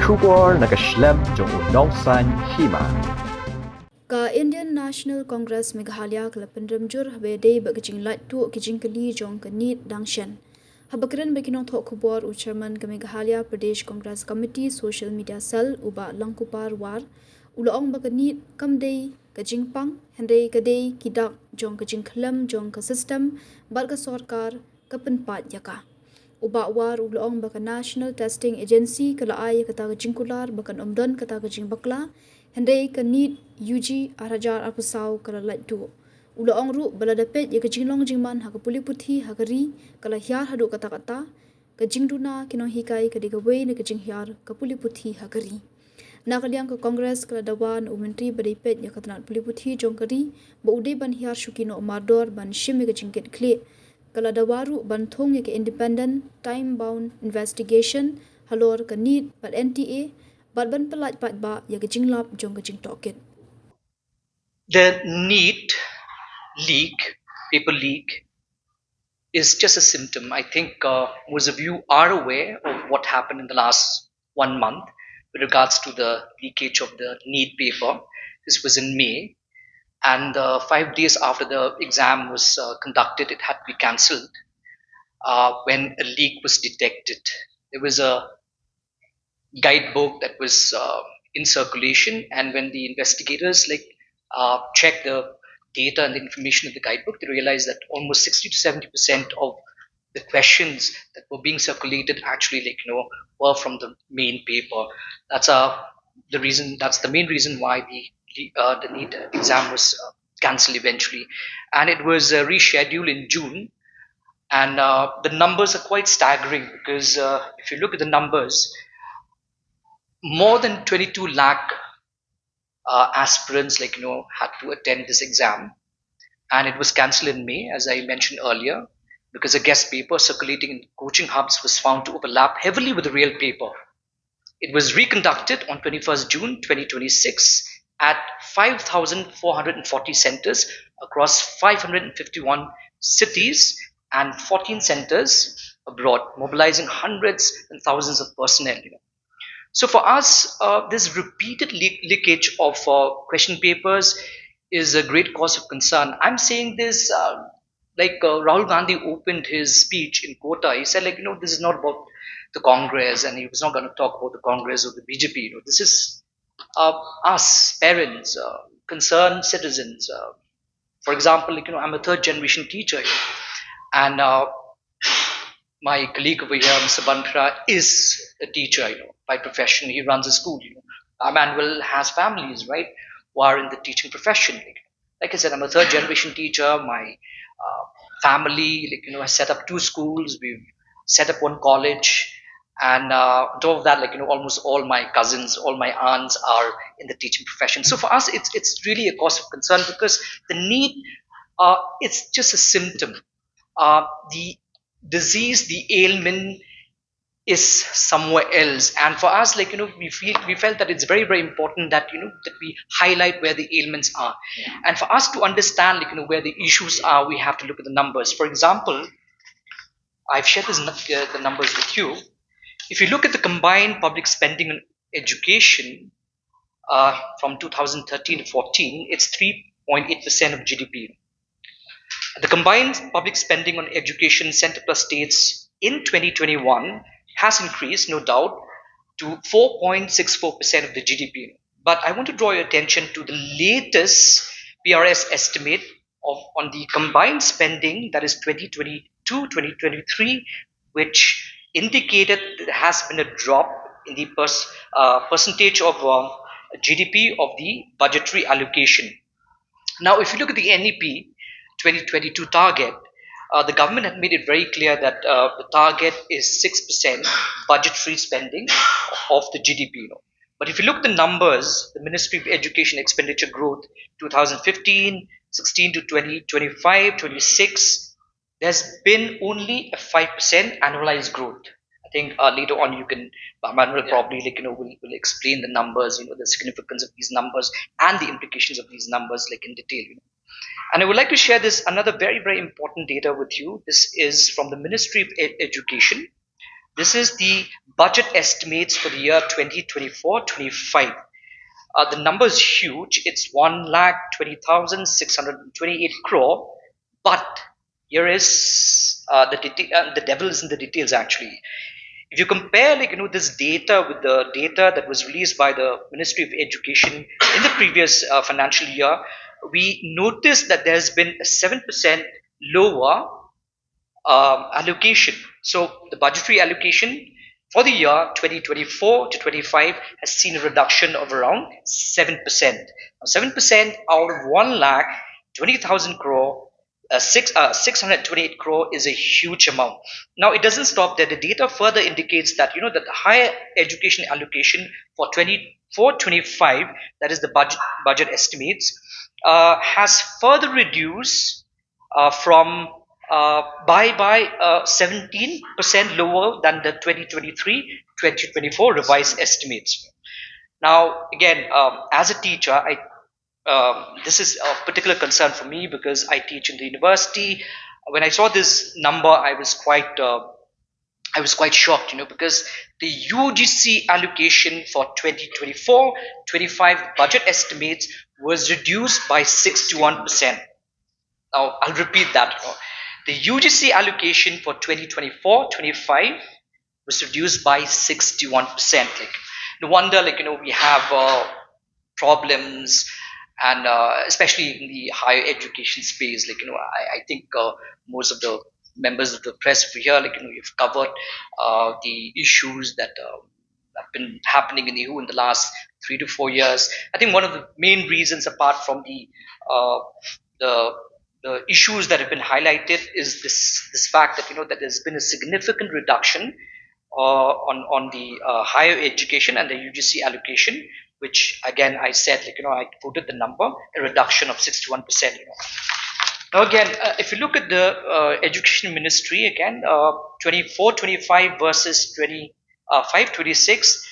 Shukor nakaslem jong unongsan Hima. Ka Indian National Congress Meghalaya kalapendramjur habede bagajing Lait tu Jingkylli jong ka Neet dangshan. Habakran beginong thok kubor u chairman ka Meghalaya Pradesh Congress Committee Social Media Cell uba langkupar war ulaong baka Neet kamdei ka jingpang hendei kadei kidak jong ka jingkhalam jong ka system barga sarkar ka penpat yaka. Uba war ulaong baka National Testing Agency kala ay kata ka jingkular bakan omdon kata ka jingbakla hendai ka Neet UG arajar arpusaw kala Lait tu. Ulaong ru baladapet ya ka jinglong jingman ha ka puli puthi ha ka ri kala Hiar hadu kata-kata ka jingduna kinong hikai ka digaway na ka Hiar ka puli puthi ha ka ri. Nakaliang ka Congress kala Dawa na umentri badipet ya katanat puli puthi jong ka ri ba ude ban Hiar Shuki no Mardor ban shim ka jingket kle kala Dawaru ban thong ya ka independent time bound investigation halor ka Neet bat NTA bat ban pelat pat ba ya ka jinglap jong ka jingtoket. The Neet leak, paper leak, is just a symptom. I think most of you are aware of what happened in the last 1 month with regards to the leakage of the Neet paper. This was in May, and 5 days after the exam was conducted, it had to be cancelled when a leak was detected. There was a guidebook that was in circulation, and when the investigators checked the data and the information in the guidebook, they realized that almost 60 to 70% of the questions that were being circulated actually were from the main paper. That's the reason. That's the main reason why the NEET exam was cancelled eventually, and it was rescheduled in June. And the numbers are quite staggering because if you look at the numbers, more than 22 lakh aspirants had to attend this exam, and it was cancelled in May, as I mentioned earlier, because a guest paper circulating in coaching hubs was found to overlap heavily with the real paper. It was reconducted on 21st June 2026 at 5,440 centers across 551 cities and 14 centers abroad, mobilizing hundreds and thousands of personnel. So for us, this repeated leakage of question papers is a great cause of concern. I'm saying this Rahul Gandhi opened his speech in Kota. He said, this is not about the Congress, and he was not going to talk about the Congress or the BJP. This is us, parents, concerned citizens. For example, I'm a third generation teacher, and my colleague over here, Mr. Bantra, is a teacher, by profession. He runs a school. Manuel has families, right, who are in the teaching profession. Like I said, I'm a third generation teacher. My family, has set up 2 schools. We've set up 1 college. And on top of that, almost all my cousins, all my aunts are in the teaching profession. So for us, it's really a cause of concern because the need, it's just a symptom. The disease, the ailment is somewhere else, and for us, we felt that it's very, very important that that we highlight where the ailments are. And for us to understand where the issues are, we have to look at the numbers. For example, I've shared the numbers with you. If you look at the combined public spending on education from 2013 to 14, it's 3.8% of GDP. The combined public spending on education, center plus states in 2021 has increased, no doubt, to 4.64% of the GDP. But I want to draw your attention to the latest PRS estimate on the combined spending, that is 2022-2023, which indicated there has been a drop in the percentage of GDP of the budgetary allocation. Now, if you look at the NEP 2022 target, the government had made it very clear that the target is 6% budgetary spending of the GDP. But if you look at the numbers, the Ministry of Education expenditure growth 2015, 16 to 2025, 26, there's been only a 5% annualized growth. I think later on Manuel probably will explain the numbers, the significance of these numbers and the implications of these numbers in detail. And I would like to share this another very, very important data with you. This is from the Ministry of Education. This is the budget estimates for the year 2024-25. The number is huge. It's 1,20,628 crore. But here is the devil is in the details actually. If you compare this data with the data that was released by the Ministry of Education in the previous financial year, we noticed that there has been a 7% lower allocation. So the budgetary allocation for the year 2024 to 25 has seen a reduction of around 7%. Now, 7% out of 1,20,000 crore, 628 crore is a huge amount. Now it doesn't stop there. The data further indicates that that the higher education allocation for 24-25, that is the budget estimates, has further reduced from by 17% lower than the 2023-2024 revised estimates. Now, again, as a teacher, this is a particular concern for me because I teach in the university. When I saw this number, I was quite shocked, because the UGC allocation for 2024-25 budget estimates was reduced by 61%. Now, I'll repeat that. The UGC allocation for 2024-25 was reduced by 61%. No wonder, we have problems, and especially in the higher education space. I think most of the members of the press over here, we've covered the issues that have been happening in the EU in the last 3 to 4 years. I think one of the main reasons, apart from the issues that have been highlighted, is this fact that that there's been a significant reduction on the higher education and the UGC allocation, which again I said, I quoted the number, a reduction of 61%. Now again, if you look at the education ministry again, 24-25 versus 25-26.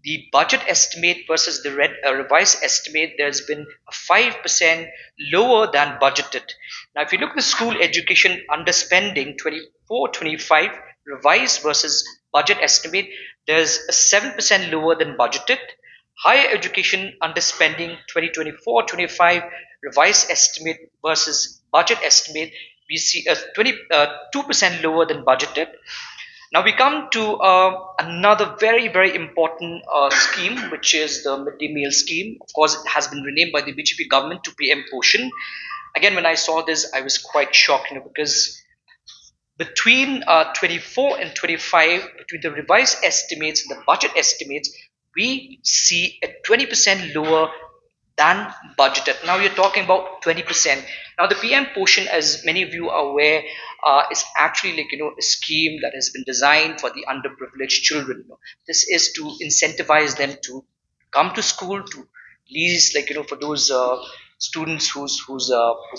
The budget estimate versus the revised estimate, there's been a 5% lower than budgeted. Now, if you look at the school education underspending 24-25 revised versus budget estimate, there's a 7% lower than budgeted. Higher education underspending 2024-25 revised estimate versus budget estimate, we see a 2% lower than budgeted. Now we come to another very, very important scheme, which is the midday meal scheme. Of course, it has been renamed by the BJP government to PM Poshan. Again, when I saw this, I was quite shocked, because between 24 and 25, between the revised estimates and the budget estimates, we see a 20% lower than budgeted. Now you're talking about 20%. Now the PM Poshan, as many of you are aware, is actually a scheme that has been designed for the underprivileged children. This is to incentivize them to come to school, to least for those students who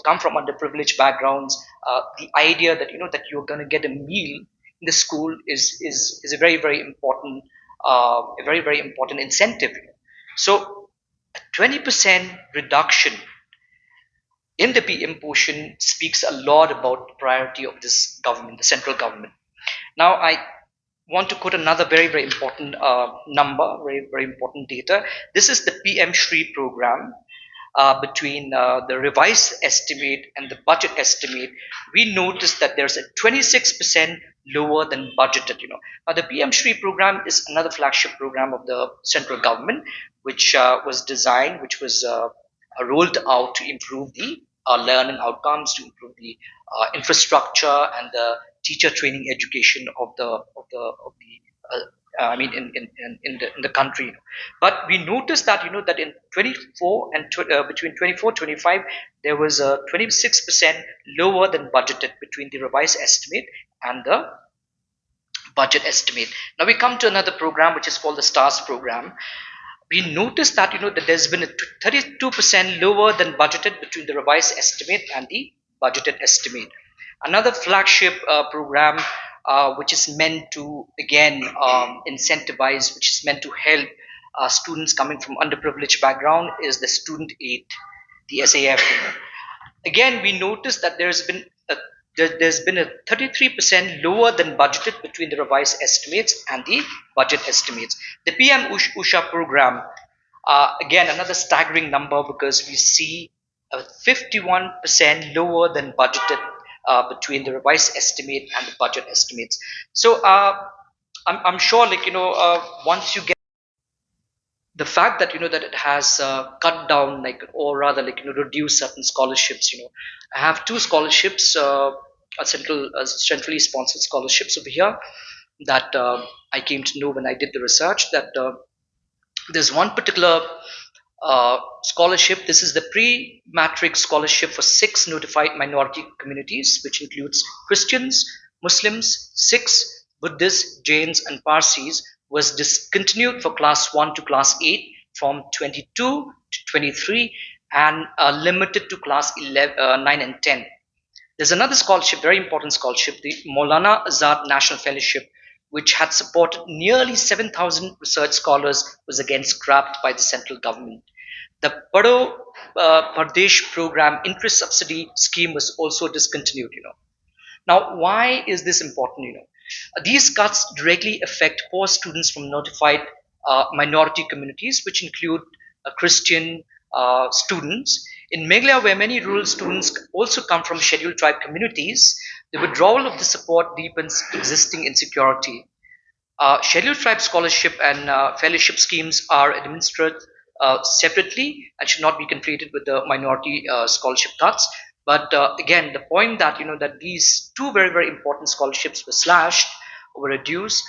come from underprivileged backgrounds. The idea that that you're going to get a meal in the school is a very, very important incentive. So a 20% reduction in the PM Poshan speaks a lot about the priority of this government, the central government. Now, I want to quote another very, very important number, very, very important data. This is the PM Shri program. Between the revised estimate and the budget estimate, we noticed that there's a 26% lower than budgeted. Now the PM Shri program is another flagship program of the central government, which was designed, which was rolled out to improve the learning outcomes, to improve the infrastructure and the teacher training education of the in the country. But we noticed that that in 24 and between 24-25, there was a 26% lower than budgeted between the revised estimate and the budget estimate. Now we come to another program which is called the STARS program. We noticed that that there's been a 32% lower than budgeted between the revised estimate and the budgeted estimate. Another flagship program which is meant to again incentivize, which is meant to help students coming from underprivileged background, is the Student Aid, the SAF. Again, we noticed that there's there's been a 33% lower than budgeted between the revised estimates and the budget estimates. The PM Usha program, again, another staggering number because we see a 51% lower than budgeted between the revised estimate and the budget estimates. So I'm sure, once you get the fact that that it has cut down, or rather reduced certain scholarships. I have two scholarships, centrally sponsored scholarships over here that I came to know when I did the research, that there's one particular scholarship. This is the pre-matric scholarship for 6 notified minority communities, which includes Christians, Muslims, Sikhs, Buddhists, Jains, and Parsis. Was discontinued for class 1 to class 8 from 22 to 23 and limited to class 9 and 10. There's another scholarship, very important scholarship, the Maulana Azad National Fellowship, which had supported nearly 7,000 research scholars, was again scrapped by the central government. The Padho Pardesh program interest subsidy scheme was also discontinued. Now, why is this important? These cuts directly affect poor students from notified minority communities, which include Christian students. In Meghalaya, where many rural students also come from scheduled tribe communities, the withdrawal of the support deepens existing insecurity. Scheduled tribe scholarship and fellowship schemes are administered separately and should not be conflated with the minority scholarship cuts. But again, the point that that these two very very important scholarships were slashed or were reduced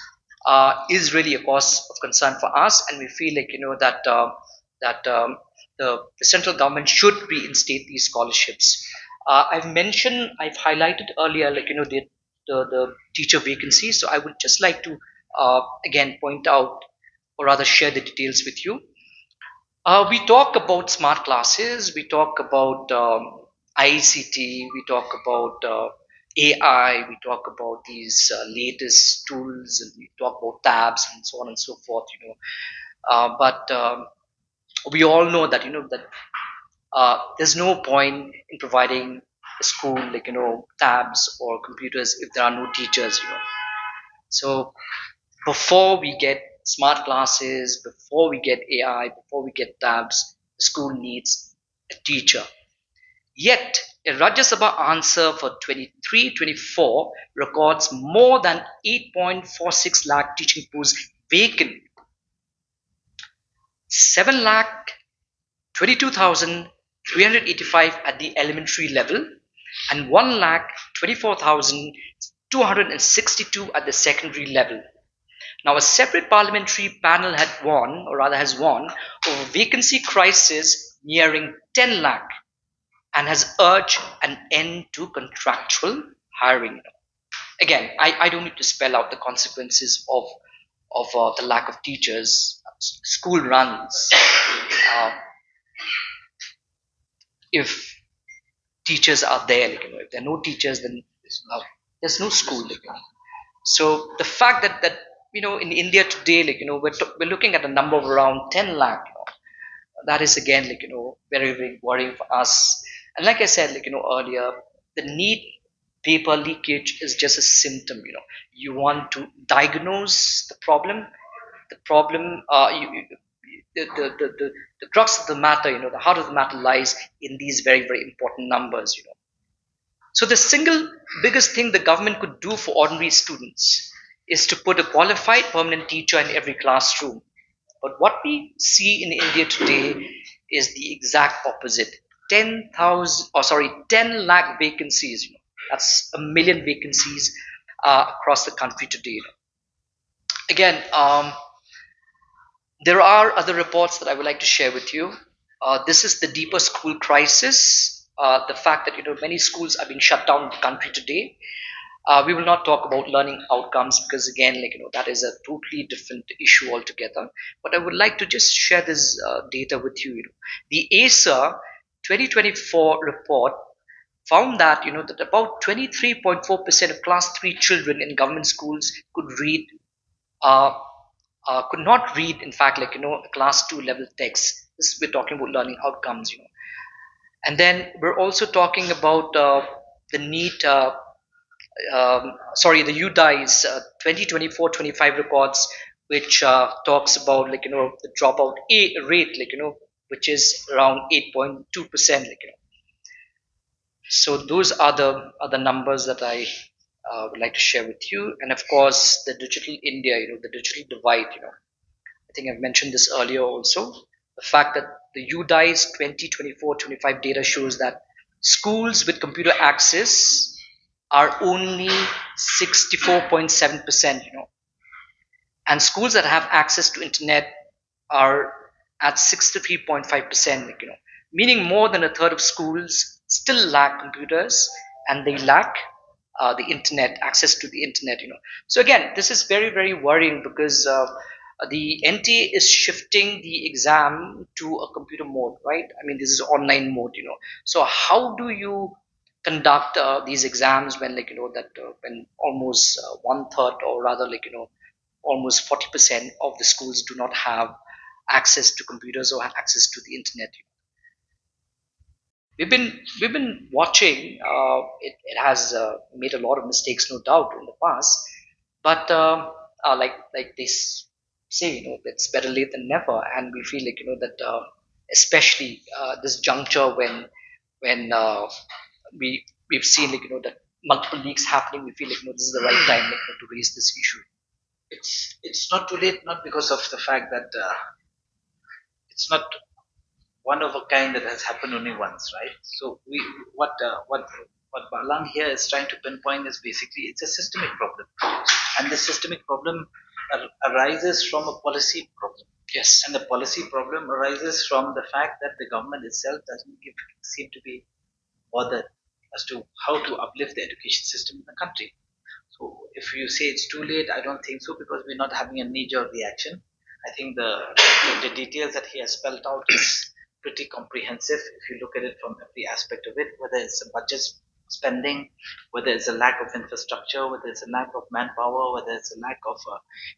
is really a cause of concern for us, and we feel that the central government should reinstate these scholarships. I've highlighted earlier, the teacher vacancies. So I would just like to again point out, or rather share the details with you. We talk about smart classes, we talk about ICT, we talk about AI, we talk about these latest tools, and we talk about tabs and so on and so forth. But we all know that there's no point in providing a school tabs or computers if there are no teachers. So before we get smart classes, before we get AI, before we get tabs, the school needs a teacher. Yet, a Rajya Sabha answer for 23-24 records more than 8.46 lakh teaching posts vacant. 7 lakh 22,385 at the elementary level and 1 lakh 24,262 at the secondary level. Now, a separate parliamentary panel has warned over vacancy crisis nearing 10 lakh and has urged an end to contractual hiring. Again, I don't need to spell out the consequences of the lack of teachers. School runs. If teachers are there, if there are no teachers, then there's no school. So the fact that in India today, we're looking at a number of around 10 lakh. That is again very very worrying for us. And like I said earlier, the Neet paper leakage is just a symptom. You want to diagnose the problem. The problem, the crux of the matter, the heart of the matter lies in these very very important numbers. So the single biggest thing the government could do for ordinary students is to put a qualified permanent teacher in every classroom. But what we see in India today is the exact opposite. 10 lakh vacancies. That's 1 million vacancies across the country today. Again, there are other reports that I would like to share with you. This is the deeper school crisis. The fact that many schools are being shut down in the country today. We will not talk about learning outcomes because again, that is a totally different issue altogether. But I would like to just share this data with you. The ASA 2024 report found that that about 23.4% of class 3 children in government schools could not read, in fact, class 2 level text. We're talking about learning outcomes. And then we're also talking about the Neet sorry, the UDI's 2024-25 records, which talks about the dropout rate, which is around 8.2%, So those are the numbers that I would like to share with you, and of course the digital India, the digital divide. I think I've mentioned this earlier also. The fact that the UDI's 2024-25 data shows that schools with computer access are only 64.7%, and schools that have access to internet are at 63.5%, meaning more than a third of schools still lack computers, and they lack the internet, access to the internet. So again, this is very, very worrying, because the NTA is shifting the exam to a computer mode, right? I mean, this is online mode. So how do you conduct these exams when that when almost one third, or rather almost 40% of the schools do not have access to computers or access to the internet? We've been watching. It has made a lot of mistakes, no doubt, in the past. But like they say, it's better late than never. And we feel that especially this juncture when we've seen that multiple leaks happening, we feel this is the right time to raise this issue. It's not too late, not because of the fact that it's not one of a kind that has happened only once, right? So we what Balan here is trying to pinpoint is basically it's a systemic problem, and the systemic problem arises from a policy problem. Yes. And the policy problem arises from the fact that the government itself seem to be bothered as to how to uplift the education system in the country. So if you say it's too late, I don't think so, because we're not having a knee-jerk reaction. I think the details that he has spelled out is pretty comprehensive if you look at it from every aspect of it, whether it's a budget spending, whether it's a lack of infrastructure, whether it's a lack of manpower, whether it's a lack of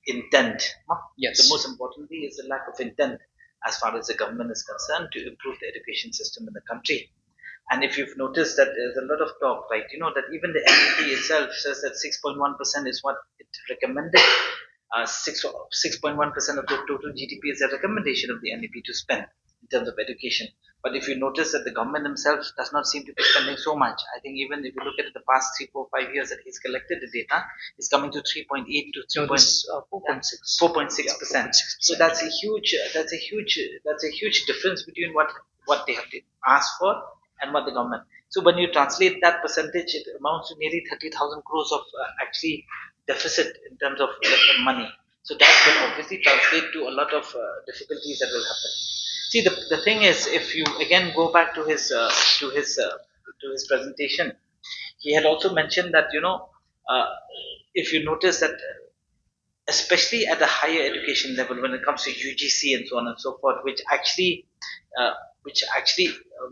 intent. Yes. The most importantly is the lack of intent as far as the government is concerned to improve the education system in the country. And if you've noticed that there's a lot of talk, right? That even the NEP itself says that 6.1% is what it recommended. 6.1% of the total GDP is a recommendation of the NEP to spend in terms of education. But if you notice that the government themselves does not seem to be spending so much, I think even if you look at the past 3, 4, 5 years that he's collected the data, it's coming to 3.8 to 4.6. 4.6%. So that's a huge difference between what they have asked for and what the government. So when you translate that percentage, it amounts to nearly 30,000 crores of actually deficit in terms of money. So that will obviously translate to a lot of difficulties that will happen. See, the thing is, if you again go back to his presentation, he had also mentioned that if you notice that especially at the higher education level, when it comes to UGC and so on and so forth, which actually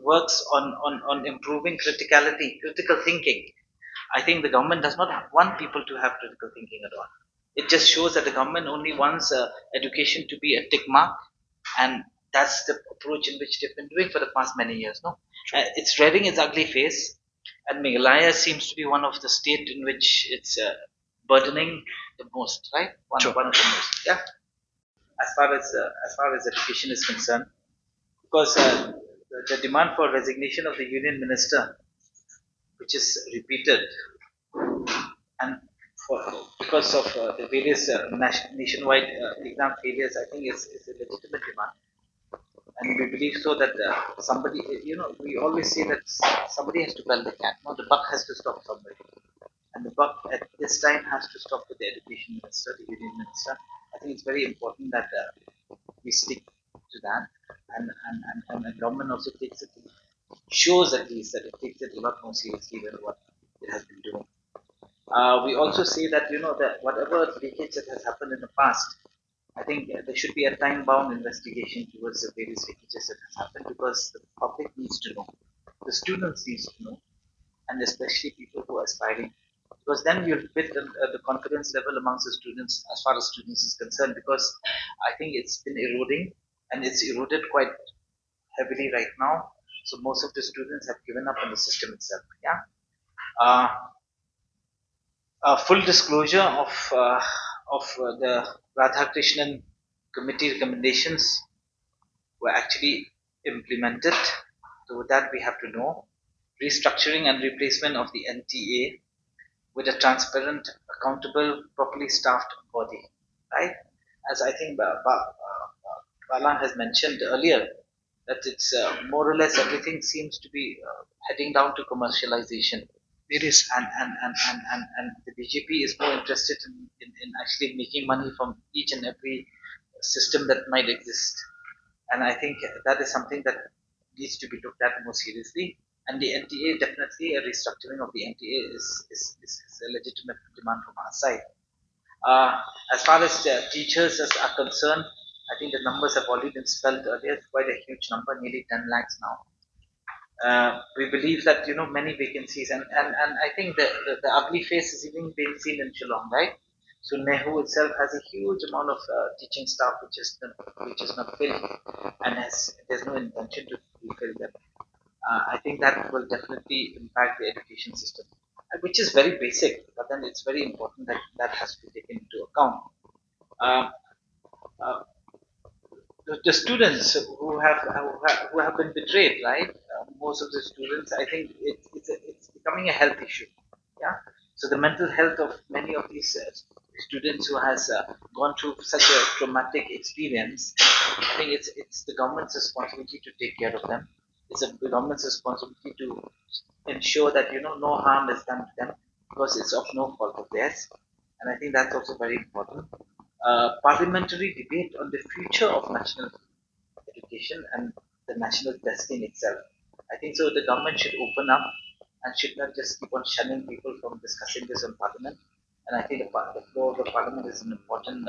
works on improving critical thinking. I think the government does not want people to have critical thinking at all. It just shows that the government only wants education to be a tick mark, and that's the approach in which they've been doing for the past many years. No, it's rearing its ugly face, and Meghalaya seems to be one of the state in which it's burdening the most, right? One of the most, yeah. As far as education is concerned, because the demand for resignation of the union minister, which is repeated, and because of the various nationwide exam failures, I think it's a legitimate demand. And we believe so that somebody, we always say that somebody has to bell the cat. No, the buck has to stop somebody. And the buck at this time has to stop with the education minister, the union minister. I think it's very important that we stick to that. And the government also takes it, shows at least that it takes it a lot more seriously than what it has been doing. We also say that, that whatever leakage that has happened in the past, I think there should be a time-bound investigation towards the various leakages that has happened, because the public needs to know, the students needs to know, and especially people who are aspiring, because then you'll build the confidence level amongst the students as far as students is concerned, because I think it's been eroding, and it's eroded quite heavily right now. So most of the students have given up on the system itself. Yeah. full disclosure of the Radhakrishnan committee recommendations were actually implemented. So that we have to know. Restructuring and replacement of the NTA with a transparent, accountable, properly staffed body, right? As I think Bala has mentioned earlier, that it's more or less everything seems to be heading down to commercialization. It is. And the BJP is more interested in actually making money from each and every system that might exist. And I think that is something that needs to be looked at more seriously. And the NTA, definitely a restructuring of the NTA is a legitimate demand from our side. Uh, as far as the teachers are concerned, I think the numbers have already been spelled earlier. It's quite a huge number, nearly 10 lakhs now. We believe that many vacancies, and I think the ugly face is even being seen in Shillong, right? So Nehu itself has a huge amount of teaching staff which is not filled, and there's no intention to refill them. I think that will definitely impact the education system, which is very basic, but then it's very important that that has to be taken into account. Uh, uh, the students who have been betrayed, right? Most of the students, I think it's becoming a health issue. Yeah. So the mental health of many of these students who has gone through such a traumatic experience, I think it's the government's responsibility to take care of them. It's the government's responsibility to ensure that no harm is done to them because it's of no fault of theirs. And I think that's also very important. Parliamentary debate on the future of national education and the national testing itself. I think so. The government should open up and should not just keep on shunning people from discussing this in Parliament. And I think the floor of the Parliament is an important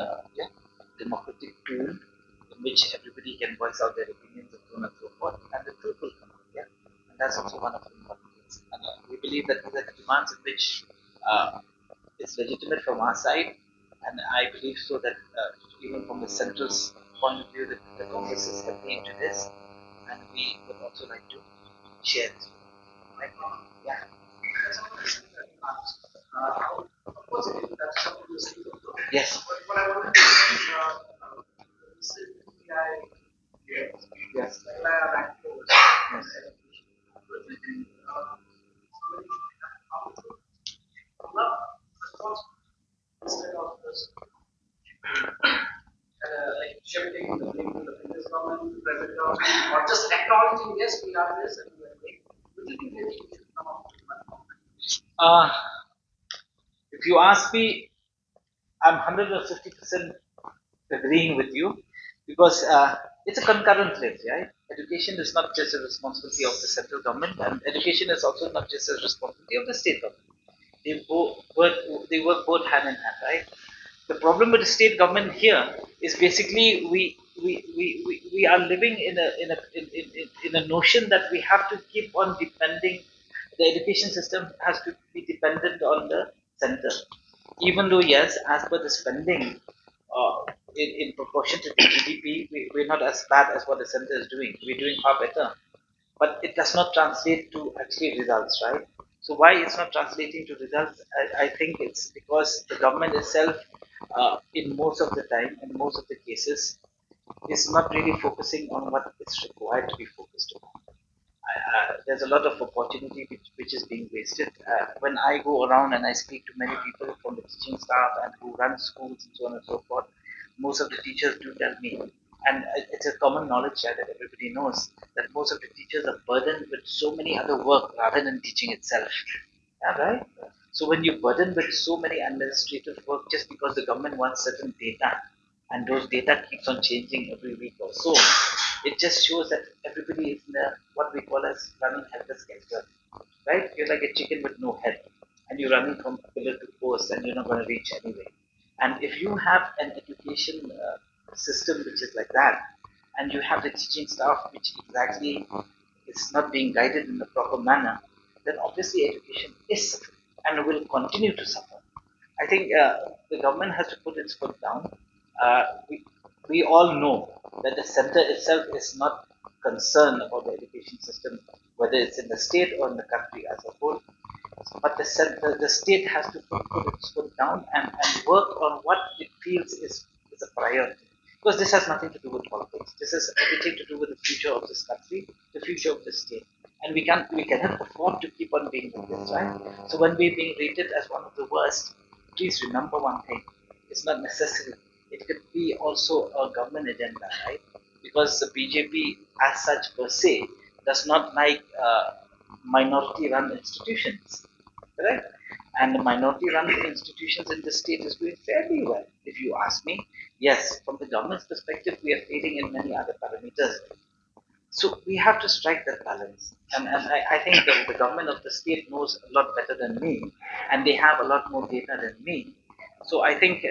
democratic tool in which everybody can voice out their opinions and so on and so forth. And the truth will come out. Yeah, and that's also one of the important things. And we believe that the demands in which is legitimate from our side, and I believe so that even from the central's point of view, that the Congress is heavily into this, and we would also like to share this. Right? Yeah. Yes. Yes. Like shifting the blame to the previous government, the present government, or just acknowledging yes, we are this and we are doing. Would you think that we should come up with one? Uh, if you ask me, I'm 150% agreeing with you because it's a concurrent link, right? Education is not just a responsibility of the central government, and education is also not just a responsibility of the state government. They work both hand in hand, right? The problem with the state government here is basically we are living in a notion that we have to keep on depending. The education system has to be dependent on the center, even though yes, as per the spending, in proportion to the GDP, we're not as bad as what the center is doing. We're doing far better, but it does not translate to actually results, right? So why it's not translating to results? I think it's because the government itself, in most of the time, in most of the cases, is not really focusing on what is required to be focused on. There's a lot of opportunity which is being wasted. When I go around and I speak to many people from the teaching staff and who run schools and so on and so forth, most of the teachers do tell me, and it's a common knowledge that everybody knows, that most of the teachers are burdened with so many other work rather than teaching itself. Yeah, right? So when you're burdened with so many administrative work just because the government wants certain data, and those data keeps on changing every week or so, it just shows that everybody is in a, what we call as running helpless skelter, right? You're like a chicken with no head, and you're running from pillar to post, and you're not going to reach anyway. And if you have an education system which is like that, and you have the teaching staff which exactly is not being guided in the proper manner, then obviously education is suffering and will continue to suffer. I think the government has to put its foot down. Uh, we, we all know that the center itself is not concerned about the education system, whether it's in the state or in the country as a whole. but the state has to put its foot down and work on what it feels is a priority. Because this has nothing to do with politics. This has everything to do with the future of this country, the future of the state. And we cannot afford to keep on being like this, right? So when we're being rated as one of the worst, please remember one thing. It's not necessary. It could be also a government agenda, right? Because the BJP as such per se does not like minority-run institutions, correct? And the minority-run institutions in the state is doing fairly well, if you ask me. Yes, from the government's perspective, we are failing in many other parameters. So we have to strike that balance. And I think the government of the state knows a lot better than me, and they have a lot more data than me. So I think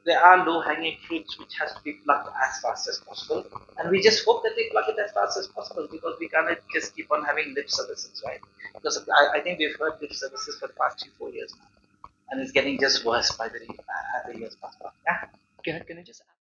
there are low-hanging fruits which has to be plucked as fast as possible. And we just hope that they pluck it as fast as possible because we cannot just keep on having lip services, right? Because I think we've heard lip services for the past 3-4 years now. And it's getting just worse by the years pass by. Yeah? Can I just